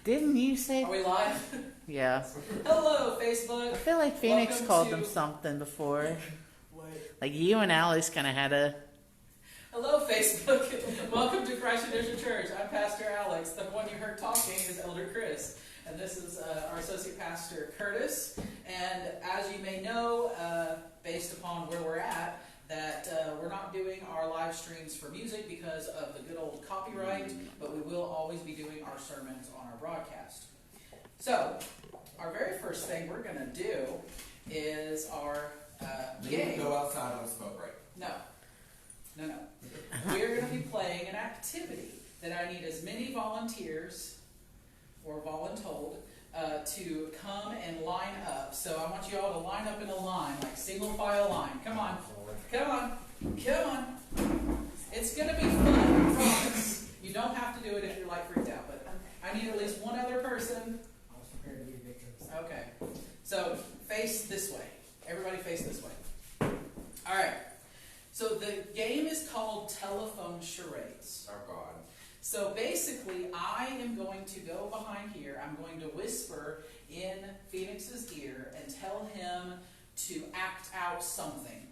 Didn't you say? Are we live? Yeah. Hello, Facebook. I feel like Phoenix Welcome called to- them something before. What? Like you and Alex kind of had a. Hello, Facebook. Welcome to Christ Redemption Church. I'm Pastor Alex. The one you heard talking is Elder Chris. And this is our Associate Pastor Curtis. And as you may know, based upon where we're at, that we're not doing our live streams for music because of the good old copyright, but we will always be doing our sermons on our broadcast. So, our very first thing we're going to do is our game. Go outside on a smoke break. No. We're going to be playing an activity that I need as many volunteers, or voluntold, to come and line up. So I want you all to line up in a line, like single file line. Come on. It's going to be fun, I promise. You don't have to do it if you're like freaked out, but I need at least one other person. I was prepared to be victims. Okay. So face this way. Everybody face this way. All right. So the game is called Telephone Charades. Oh, God. So basically, I am going to go behind here. I'm going to whisper in Phoenix's ear and tell him to act out something.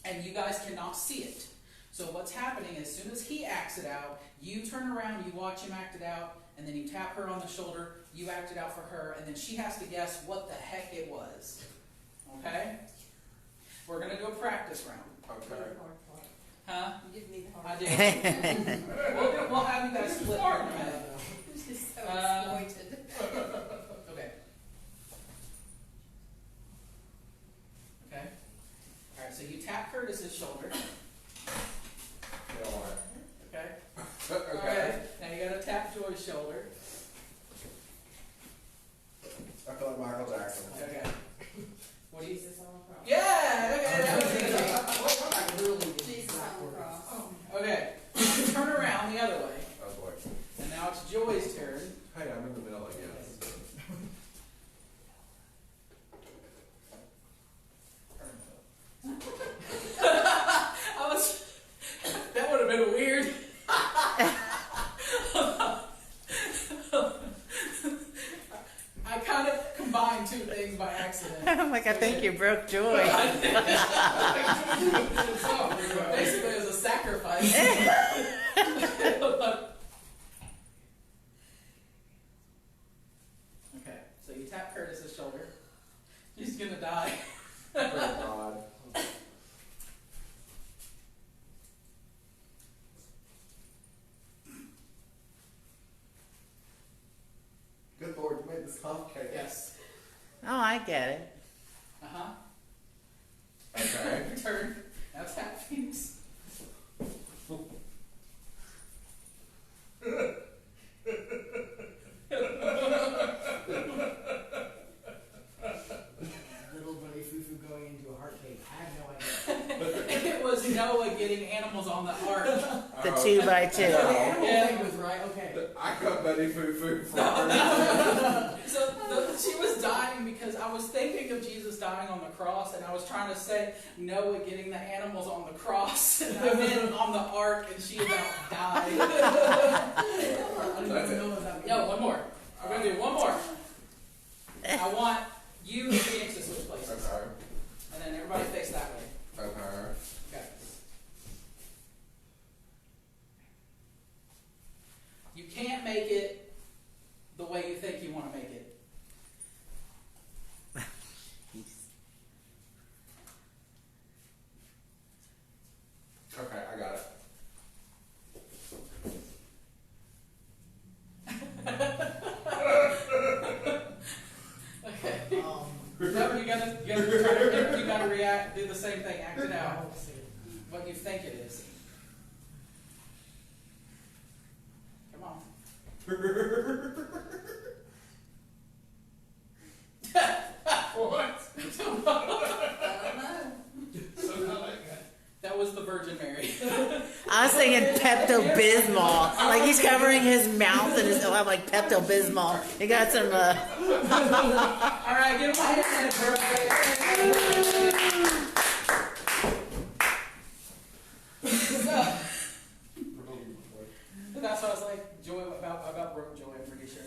And you guys cannot see it. So what's happening, as soon as he acts it out, you turn around, you watch him act it out, and then you tap her on the shoulder, you act it out for her, and then she has to guess what the heck it was. Okay? We're going to do a practice round. Okay. Huh? You give me the I hard did. We'll have you guys split here in a minute. It's just so exploited. Okay. Okay. All right. So you tap Curtis's shoulder. You don't want Okay. it. All Okay. right. Now you got to tap Joy's shoulder. I feel like Michael Jackson. Okay. What do you? Jesus on the cross. Yeah. Okay. That was easy. I literally did Jesus on the cross. Okay. Turn around the other way. Oh, boy. And now it's Joy's turn. Hey, I'm in the middle, I guess. I was. That would have been weird. I kind of combined two things by accident. I'm like, I think you broke Joy. Basically, it was a sacrifice. Okay, so you tap Curtis's shoulder. He's gonna die. Oh, God. Good Lord, you made this complicated. Yes. Oh, I get it. Uh-huh. Okay. Your turn. Now tap Phoenix. Little bunny foo-foo going into a heart cave. I have no idea. It was Noah getting animals on the ark. The Oh, 2x2. The animal Yeah. thing was right. Okay. I got Betty Foo Foo from So she was dying because I was thinking of Jesus dying on the cross, and I was trying to say Noah getting the animals on the cross, and I meant on the ark, and she about died. I don't That's even it. know about No, one more. We're going to do one more. I want you and Phoenix to switch places. Okay. And then everybody face that way. Okay. Okay. You can't make it the way you think you want to make it. Okay, I got it. Okay. No, You gotta react, do the same thing, act it out, I'll see it. what you think it is. Come on. What? I don't know. That was the Virgin Mary. I was thinking Pepto-Bismol. Like he's covering his mouth and his. Oh, I'm like Pepto-Bismol. You got some. All right, give him a hand. So, that's what I was like, Joy, about broke Joy, I'm pretty sure.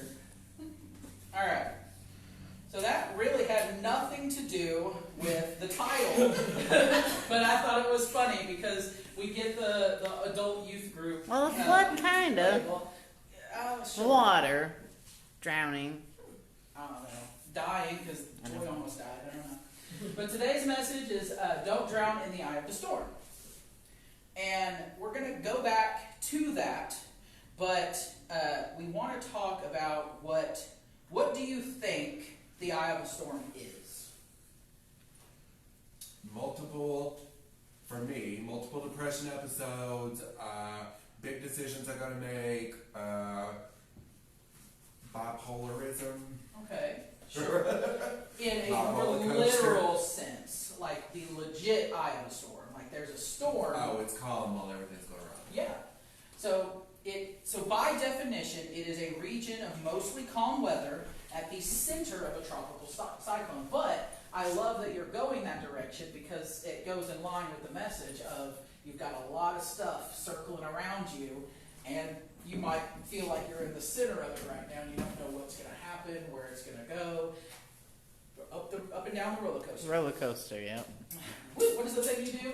All right. So that really had nothing to do with the title, but I thought it was funny because we get the adult youth group. Well, the flood kinda. Sure. Water. Drowning. I don't know. Dying because Joy almost died. I don't know. But today's message is don't drown in the eye of the storm. And we're going to go back to that, but we want to talk about what do you think the eye of a storm is? Multiple depression episodes, big decisions I gotta make, bipolarism. Okay, sure. In a Not more roller coaster. literal sense, like the legit eye of a storm. Like there's a storm. Oh, it's calm while everything's going wrong. Yeah. So by definition, it is a region of mostly calm weather at the center of a tropical cyclone. But I love that you're going that direction because it goes in line with the message of you've got a lot of stuff circling around you, and you might feel like you're in the center of it right now, and you don't know what's going to happen, where it's going to go. Up and down the roller coaster. Roller coaster, yep. What is the thing you do?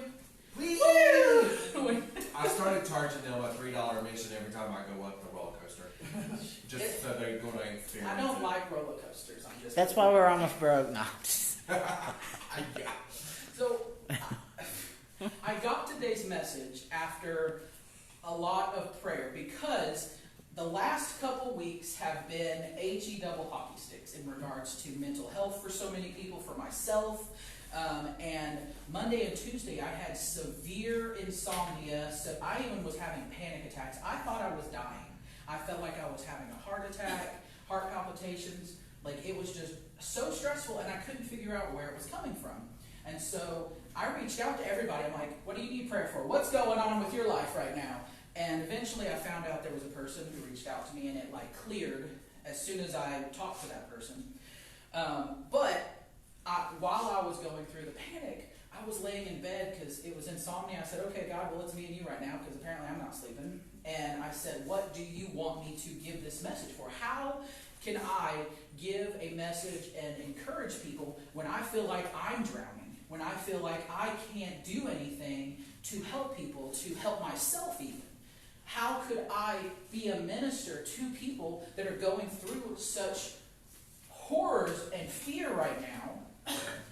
Woo! I started charging them a $3 admission every time I go up the roller coaster. Just so they're going to experience I don't it. like roller coasters. I'm just That's why we're almost broke. No. Yeah. So, I got today's message after a lot of prayer because the last couple weeks have been HE double hockey sticks in regards to mental health for so many people, for myself. And Monday and Tuesday I had severe insomnia, so I even was having panic attacks. I thought I was dying. I felt like I was having a heart attack, heart palpitations. Like it was just so stressful, and I couldn't figure out where it was coming from. And so I reached out to everybody. I'm like, what do you need prayer for? What's going on with your life right now? And eventually I found out there was a person who reached out to me, and it like cleared as soon as I talked to that person. While I was going through the panic, I was laying in bed because it was insomnia. I said, okay, God, well, it's me and you right now because apparently I'm not sleeping. And I said, what do you want me to give this message for? How can I give a message and encourage people when I feel like I'm drowning, when I feel like I can't do anything to help people, to help myself even? How could I be a minister to people that are going through such horrors and fear right now?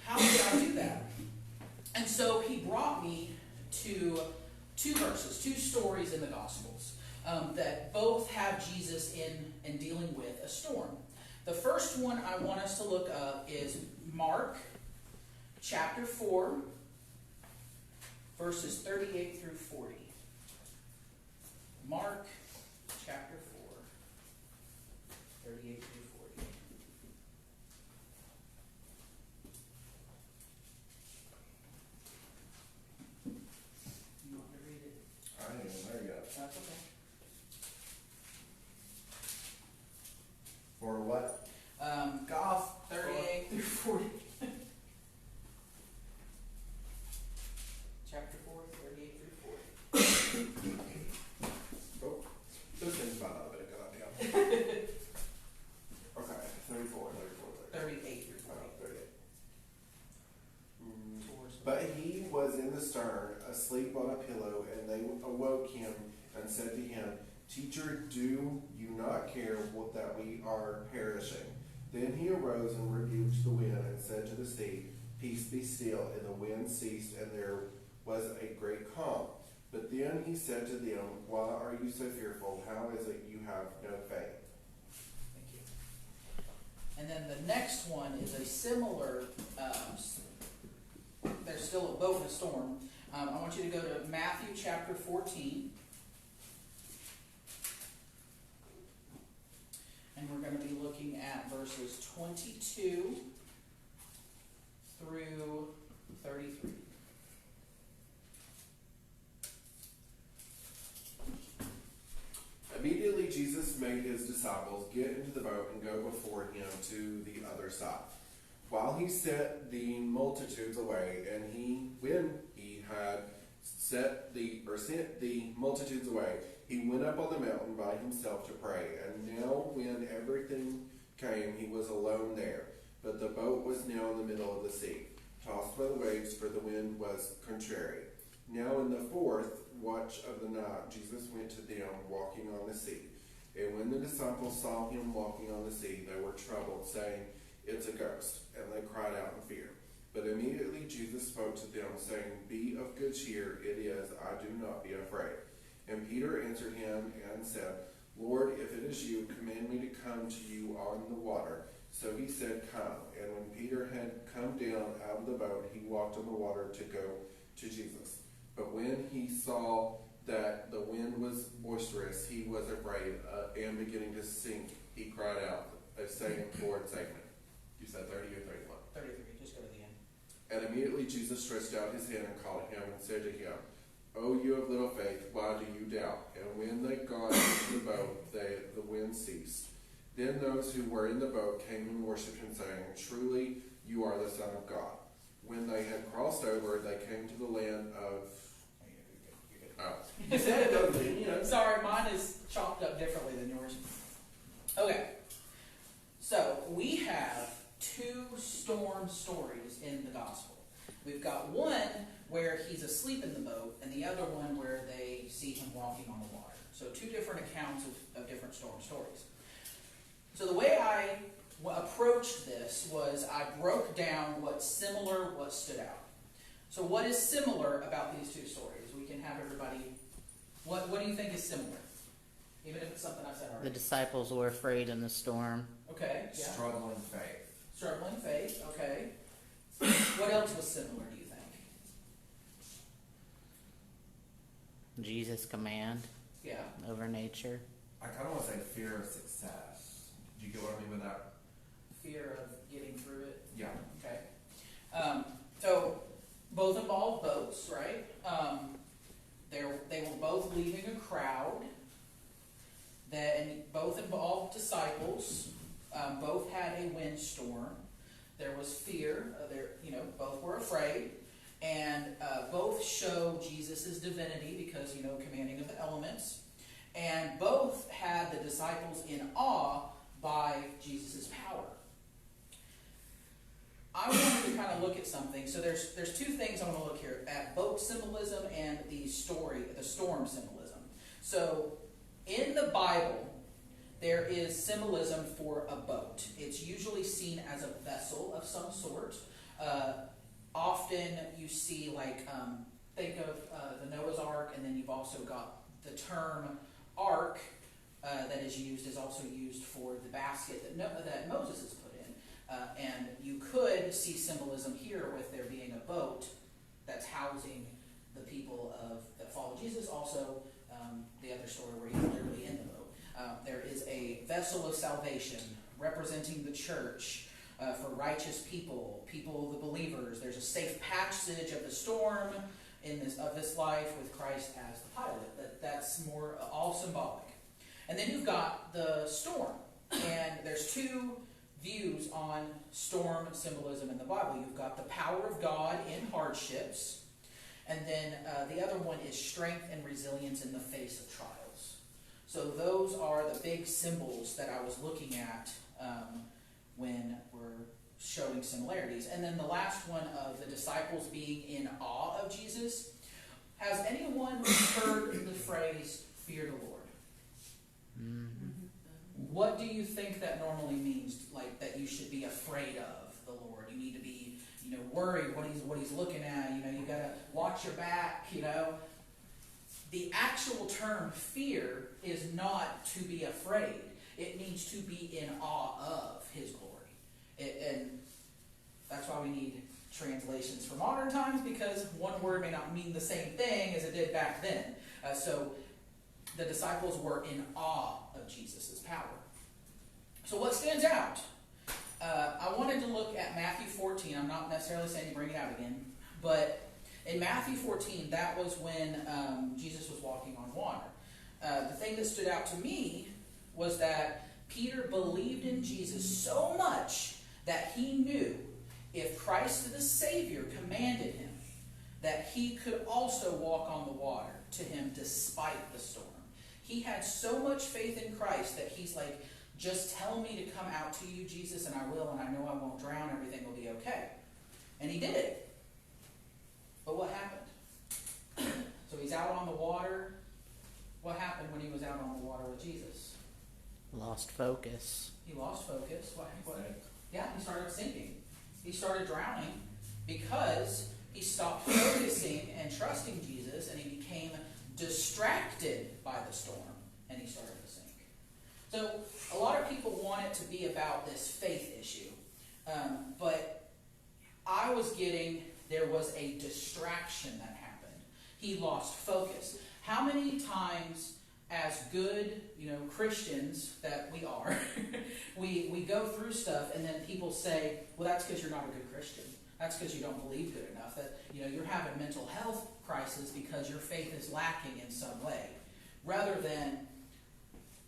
How could I do that? And so he brought me to two stories in the Gospels that both have Jesus in dealing with a storm. The first one I want us to look up is Mark chapter 4, verses 38 through 40. Mark chapter 4, 38 through 40. You want to read it? I ain't even there yet. That's okay. For what? Goff 38 through 40. Chapter 4, 38 through 40. Oh, this thing's about not been a good idea. Okay, 34. 38 through 40. Oh, 38. Towards the- But he was in the stern, asleep on a pillow, and they awoke him and said to him, Teacher, do you not care that we are perishing? Then he arose and rebuked the wind and said to the sea, Peace, be still. And the wind ceased, and there was a great calm. But then he said to them, Why are you so fearful? How is it you have no faith? Thank you. And then the next one is a similar, there's still a boat in a storm. I want you to go to Matthew chapter 14. And we're going to be looking at verses 22 through 33. Immediately Jesus made his disciples get into the boat and go before him to the other side, while he sent the multitudes away. And when he had sent the multitudes away, he went up on the mountain by himself to pray. And now when everything came, he was alone there. But the boat was now in the middle of the sea, tossed by the waves, for the wind was contrary. Now in the fourth watch of the night, Jesus went to them walking on the sea. And when the disciples saw him walking on the sea, they were troubled, saying, "It's a ghost," and they cried out in fear. But immediately Jesus spoke to them, saying, "Be of good cheer, it is, I do not be afraid." And Peter answered him and said, "Lord, if it is you, command me to come to you on the water." So he said, "Come." And when Peter had come down out of the boat, he walked on the water to go to Jesus. But when he saw that the wind was boisterous, he was afraid, and beginning to sink, he cried out, saying, "Lord, save me." You said 30 or 31? 33, just go to the end. And immediately Jesus stretched out his hand and caught him and said to him, "O you of little faith, why do you doubt?" And when they got into the boat, the wind ceased. Then those who were in the boat came and worshipped him, saying, "Truly you are the Son of God." When they had crossed over, they came to the land of... You said it though. Sorry, mine is chopped up differently than yours. Okay. So, we have two storm stories in the gospel. We've got one where he's asleep in the boat, and the other one where they see him walking on the water. So, two different accounts of different storm stories. So, the way I approached this was I broke down what's similar, what stood out. So, what is similar about these two stories? We can have everybody... What do you think is similar? Even if it's something I said already. The disciples were afraid in the storm. Okay, yeah. Struggling faith. Struggling faith, okay. What else was similar, do you think? Jesus' command Yeah. over nature. I kind of want to say fear of success. Do you get what I mean with that? Fear of getting through it. Yeah. Okay. So both involve boats, right? They were both leaving a crowd. And both involved disciples. Both had a windstorm. There was fear. Both were afraid, and both show Jesus' divinity because commanding of the elements. And both had the disciples in awe by Jesus' power. I wanted to kind of look at something. So there's two things I want to look here at: boat symbolism and the storm symbolism. So in the Bible, there is symbolism for a boat. It's usually seen as a vessel of some sort. Often you see, think of the Noah's Ark, and then you've also got the term ark that is also used for the basket that Moses has put in. And you could see symbolism here with there being a boat that's housing the people that follow Jesus. Also, the other story where he's literally in the boat. There is a vessel of salvation representing the church for righteous people, the believers. There's a safe passage of the storm of this life with Christ as the pilot. That's more all symbolic. And then you've got the storm, and there's two views on storm symbolism in the Bible. You've got the power of God in hardships, and then the other one is strength and resilience in the face of trials. So those are the big symbols that I was looking at when we're showing similarities. And then the last one of the disciples being in awe of Jesus. Has anyone heard the phrase, "fear the Lord"? Mm-hmm. What do you think that normally means? Like that you should be afraid of the Lord. You need to be, worried what he's looking at. You gotta watch your back. The actual term fear is not to be afraid. It means to be in awe of His glory. And that's why we need translations for modern times, because one word may not mean the same thing as it did back then. So the disciples were in awe of Jesus' power. So what stands out? I wanted to look at Matthew 14. I'm not necessarily saying to bring it out again, but in Matthew 14, that was when Jesus was walking on water. The thing that stood out to me was that Peter believed in Jesus so much that he knew if Christ the Savior commanded him, that he could also walk on the water to him despite the storm. He had so much faith in Christ that he's like, Just tell me to come out to you, Jesus, and I will, and I know I won't drown. Everything will be okay. And he did it. But what happened? So he's out on the water. What happened when he was out on the water with Jesus? Lost focus. He lost focus. What? Yeah, he started sinking. He started drowning because he stopped focusing and trusting Jesus, and he became distracted by the storm, and he started to sink. So a lot of people want it to be about this faith issue, but I was getting there was a distraction that happened. He lost focus. How many times, as good, Christians that we are, we go through stuff, and then people say, well, that's because you're not a good Christian. That's because you don't believe good enough. That you're having mental health crisis because your faith is lacking in some way. Rather than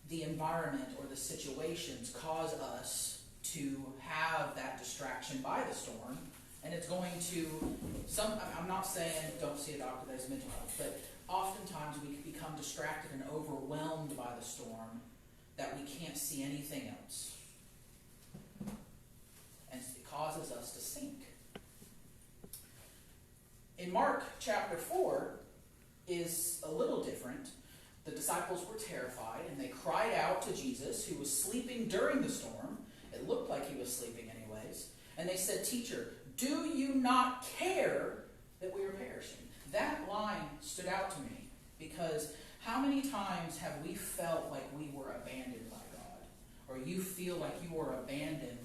the environment or the situations cause us to have that distraction by the storm, and it's going to, I'm not saying don't see a doctor that has mental health, but oftentimes we can become distracted and overwhelmed by the storm that we can't see anything else. And it causes us to sink. In Mark chapter 4 is a little different. The disciples were terrified, and they cried out to Jesus, who was sleeping during the storm. It looked like he was sleeping anyways. And they said, "Teacher, do you not care that we are perishing?" That line stood out to me, because how many times have we felt like we were abandoned by God? Or you feel like you were abandoned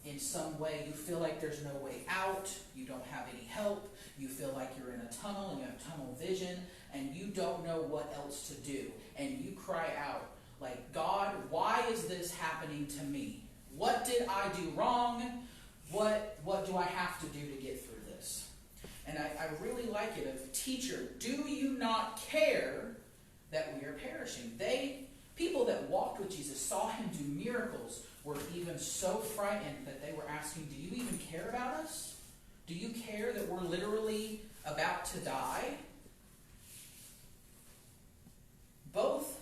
in some way. You feel like there's no way out. You don't have any help. You feel like you're in a tunnel and you have tunnel vision, and you don't know what else to do. And you cry out like, "God, why is this happening to me? What did I do wrong? What do I have to do to get through this?" And I really like it of, "Teacher, do you not care that we are perishing?" People that walked with Jesus, saw him do miracles, were even so frightened that they were asking, "Do you even care about us? Do you care that we're literally about to die?" Both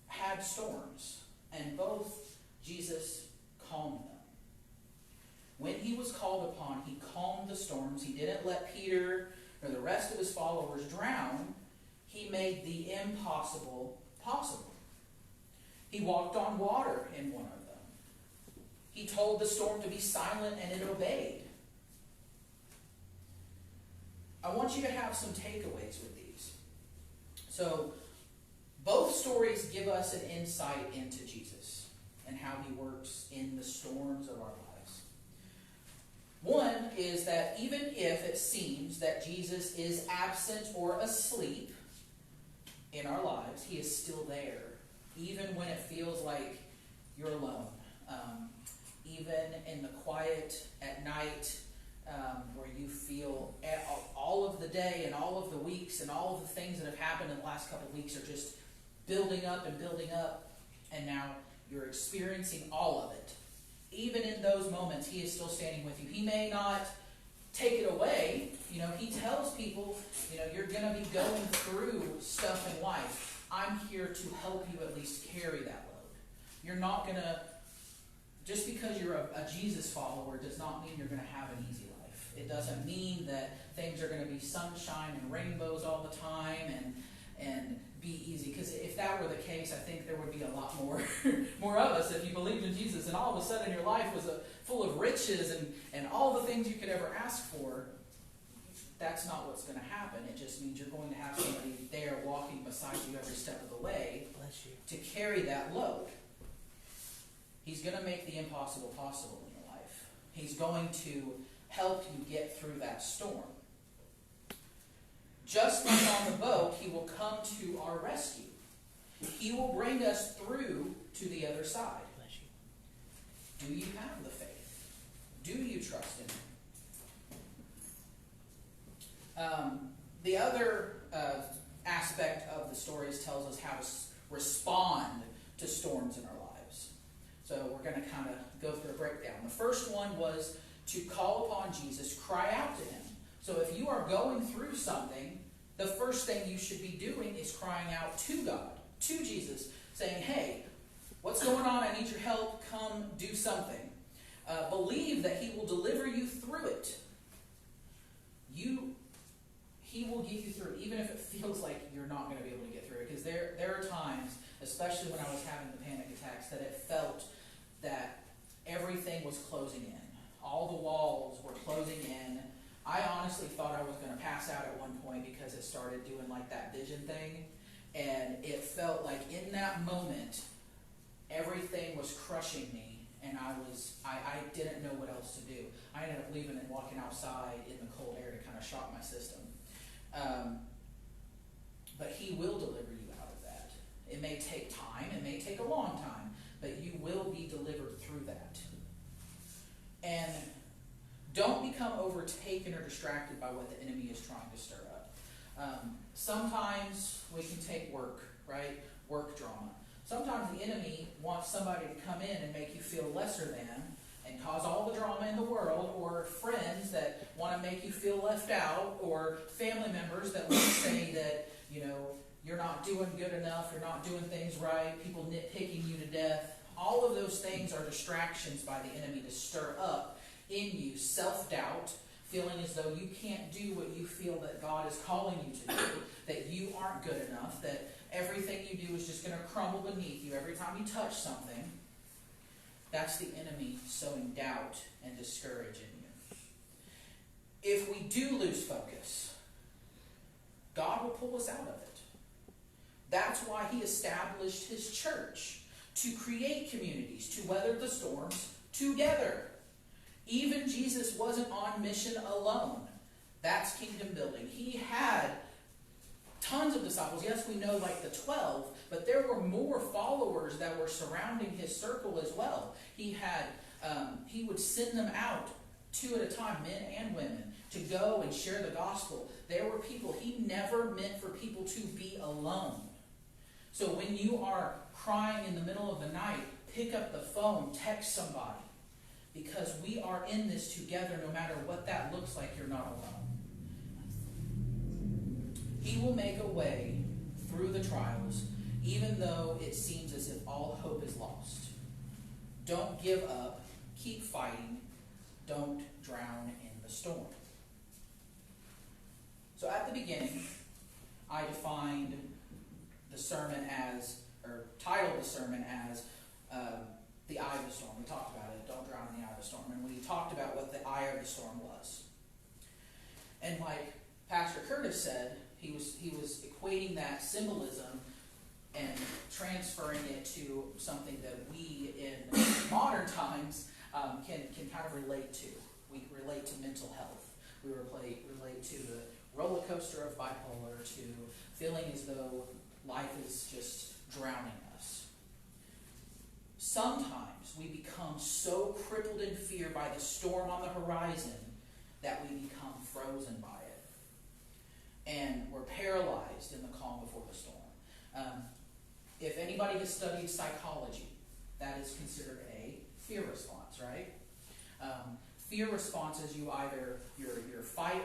had storms, and both Jesus calmed them. When he was called upon, he calmed the storms. He didn't let Peter or the rest of his followers drown. He made the impossible possible. He walked on water in one of them. He told the storm to be silent, and it obeyed. I want you to have some takeaways with these. So, both stories give us an insight into Jesus and how he works in the storms of our lives. One is that even if it seems that Jesus is absent or asleep in our lives, he is still there, even when it feels like you're alone. Even in the quiet at night, where you feel all of the day and all of the weeks and all of the things that have happened in the last couple of weeks are just building up, and now you're experiencing all of it. Even in those moments, he is still standing with you. He may not take it away. He tells people, you're going to be going through stuff in life. I'm here to help you at least carry that load. You're not going to, just because you're a Jesus follower does not mean you're going to have an easy life. It doesn't mean that things are going to be sunshine and rainbows all the time and be easy. Because if that were the case, I think there would be a lot more of us if you believed in Jesus and all of a sudden your life was full of riches and all the things you could ever ask for. That's not what's going to happen. It just means you're going to have somebody there walking beside you every step of the way to carry that load. He's going to make the impossible possible in your life. He's going to help you get through that storm. Just like on the boat, he will come to our rescue. He will bring us through to the other side. Do you have the faith? Do you trust in him? The other aspect of the stories tells us how to respond to storms in our lives. So we're going to kind of go through a breakdown. The first one was to call upon Jesus, cry out to him. So if you are going through something, the first thing you should be doing is crying out to God, to Jesus, saying, "Hey, do something. Believe that he will deliver you through it. He will get you through it, even if it feels like you're not going to be able to get through it. Because there are times, especially when I was having the panic attacks, that it felt that everything was closing in. All the walls were closing in. I honestly thought I was going to pass out at one point because it started doing like that vision thing. And it felt like in that moment, everything was crushing me. And I didn't know what else to do. I ended up leaving and walking outside in the cold air to kind of shock my system. But he will deliver you out of that. It may take time. It may take a long time. But you will be delivered through that. And don't become overtaken or distracted by what the enemy is trying to stir up. Sometimes we can take work, right? Work drama. Sometimes the enemy wants somebody to come in and make you feel lesser than and cause all the drama in the world, or friends that want to make you feel left out, or family members that want to say that, you're not doing good enough, you're not doing things right, people nitpicking you to death. All of those things are distractions by the enemy to stir up in you self-doubt, feeling as though you can't do what you feel that God is calling you to do, that you aren't good enough, that everything you do is just going to crumble beneath you every time you touch something. That's the enemy sowing doubt and discouraging you. If we do lose focus, God will pull us out of it. That's why he established his church, to create communities, to weather the storms together. Even Jesus wasn't on mission alone. That's kingdom building. He had tons of disciples. Yes, we know like the 12, but there were more followers that were surrounding his circle as well. He would send them out 2 at a time, men and women, to go and share the gospel. There were people. He never meant for people to be alone. So when you are crying in the middle of the night, pick up the phone, text somebody. Because we are in this together, no matter what that looks like, you're not alone. He will make a way through the trials, even though it seems as if all hope is lost. Don't give up. Keep fighting. Don't drown in the storm. So at the beginning, I defined the sermon as, or titled the sermon as, the eye of the storm. We talked about it. Don't drown in the eye of the storm. And we talked about what the eye of the storm was. And like Pastor Curtis said, he was equating that symbolism and transferring it to something that we in modern times can kind of relate to. We relate to mental health. We relate to the roller coaster of bipolar, to feeling as though life is just drowning us. Sometimes we become so crippled in fear by the storm on the horizon that we become frozen by it. And we're paralyzed in the calm before the storm. If anybody has studied psychology, that is considered a fear response, right? Fear response is you either your fight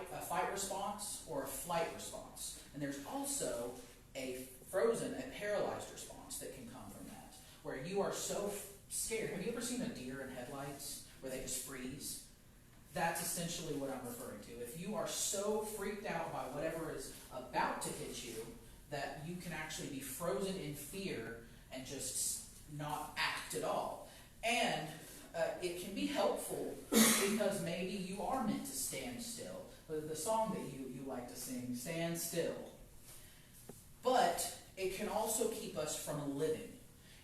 response or a flight response. And there's also a paralyzed response that can come from that, where you are so scared. Have you ever seen a deer in headlights where they just freeze? That's essentially what I'm referring to. If you are so freaked out by whatever is about to hit you that you can actually be frozen in fear and just not act at all. And it can be helpful because maybe you are meant to stand still. The song that you like to sing, Stand Still. But it can also keep us from living.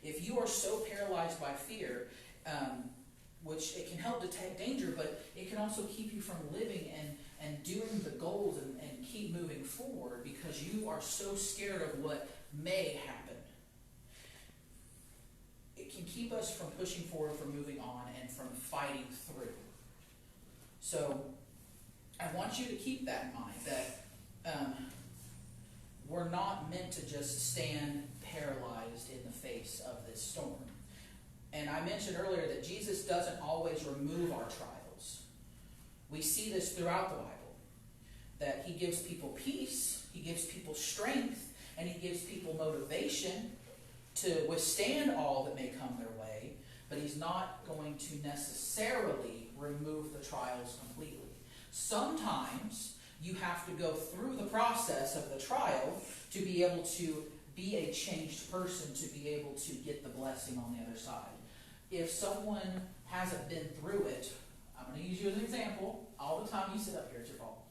If you are so paralyzed by fear, which it can help detect danger, but it can also keep you from living and doing the goals and keep moving forward because you are so scared of what may happen. It can keep us from pushing forward, from moving on, and from fighting through. So I want you to keep that in mind, that we're not meant to just stand paralyzed in the face of this storm. And I mentioned earlier that Jesus doesn't always remove our trials. We see this throughout the Bible, that he gives people peace, he gives people strength, and he gives people motivation to withstand all that may come their way, but he's is not going to necessarily remove the trials completely. Sometimes you have to go through the process of the trial to be able to be a changed person, to be able to get the blessing on the other side. If someone hasn't been through it, I'm going to use you as an example. All the time you sit up here, it's your fault.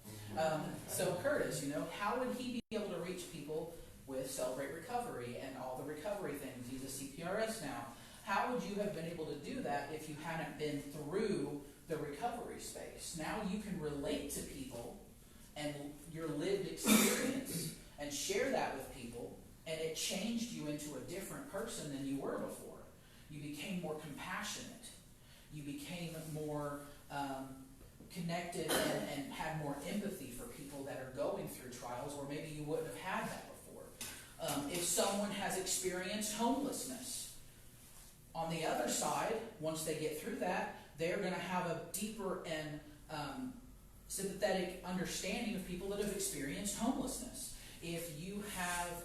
So Curtis, how would he be able to reach people with Celebrate Recovery and all the recovery things? He's a CPRS now. How would you have been able to do that if you hadn't been through the recovery space? Now you can relate to people and your lived experience and share that with people, and it changed you into a different person than you were before. You became more compassionate. You became more connected and had more empathy for people that are going through trials where maybe you wouldn't have had that before. If someone has experienced homelessness, on the other side, once they get through that, they're going to have a deeper and sympathetic understanding of people that have experienced homelessness. If you have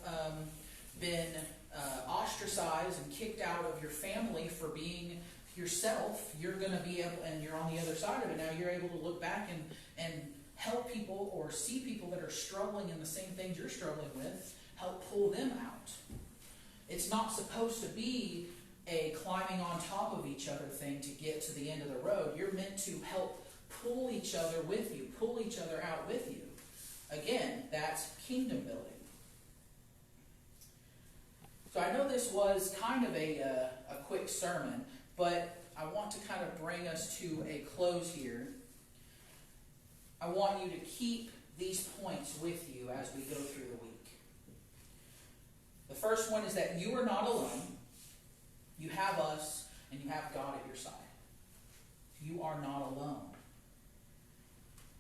been ostracized and kicked out of your family for being yourself, you're going to be able, and you're on the other side of it now, you're able to look back and help people or see people that are struggling in the same things you're struggling with, help pull them out. It's not supposed to be a climbing on top of each other thing to get to the end of the road. You're meant to help pull each other with you, pull each other out with you. Again, that's kingdom building. So I know this was kind of a quick sermon, but I want to kind of bring us to a close here. I want you to keep these points with you as we go through the week. The first one is that you are not alone. You have us, and you have God at your side. You are not alone.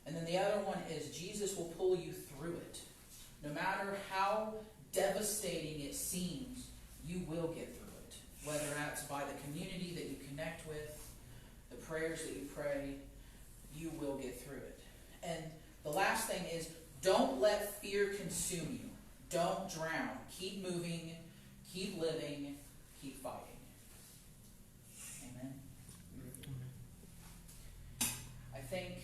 And then the other one is Jesus will pull you through it. No matter how devastating it seems, you will get through it. Whether that's by the community that you connect with, the prayers that you pray, you will get through it. And the last thing is, don't let fear consume you. Don't drown. Keep moving, keep living, keep fighting. Amen. I think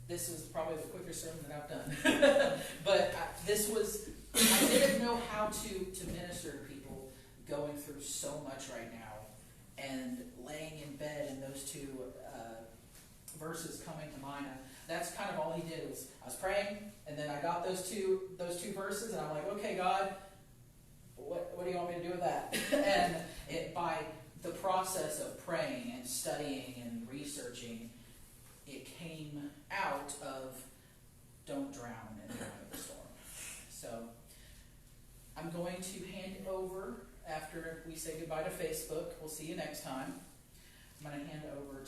this is probably the quicker sermon that I've done. But I didn't know how to minister to people going through so much right now, and laying in bed and those two verses coming to mind. That's kind of all he did. Was I was praying, and then I got those two verses, and I'm like, okay, God, what do you want me to do with that? And by the process of praying and studying and researching, it came out of don't drown in the eye of the storm. So I'm going to hand it over after we say goodbye to Facebook. We'll see you next time. I'm going to hand it over to